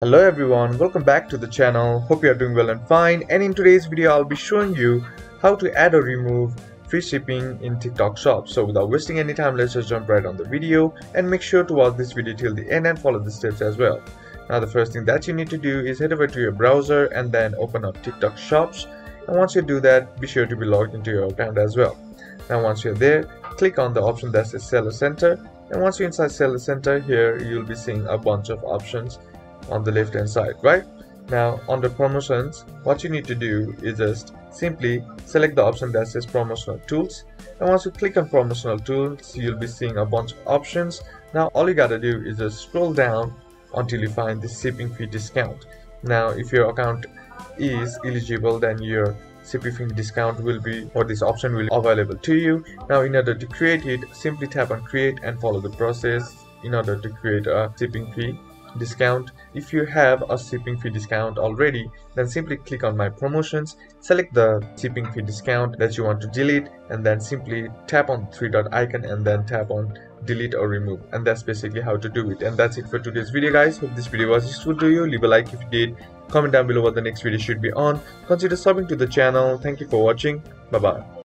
Hello everyone, welcome back to the channel. Hope you are doing well and fine. And in today's video, I'll be showing you how to add or remove free shipping in TikTok Shop. So without wasting any time, let's just jump right on the video and make sure to watch this video till the end and follow the steps as well. Now the first thing that you need to do is head over to your browser and then open up TikTok Shops. And once you do that, be sure to be logged into your account as well. Now once you're there, click on the option that says Seller Center. And once you're inside Seller Center, here you'll be seeing a bunch of options on the left hand side. Right now, under promotions, what you need to do is just simply select the option that says promotional tools, and once you click on promotional tools, you'll be seeing a bunch of options. Now all you gotta do is just scroll down until you find the shipping fee discount. Now if your account is eligible, then your shipping fee discount will be, or this option will be available to you. Now in order to create it, simply tap on create and follow the process in order to create a shipping fee discount. If you have a shipping fee discount already, then simply click on my promotions, select the shipping fee discount that you want to delete, and then simply tap on the three dot icon and then tap on delete or remove. And that's basically how to do it. And that's it for today's video, guys. Hope this video was useful to you. Leave a like if you did, comment down below what the next video should be on, consider subbing to the channel. Thank you for watching. Bye bye.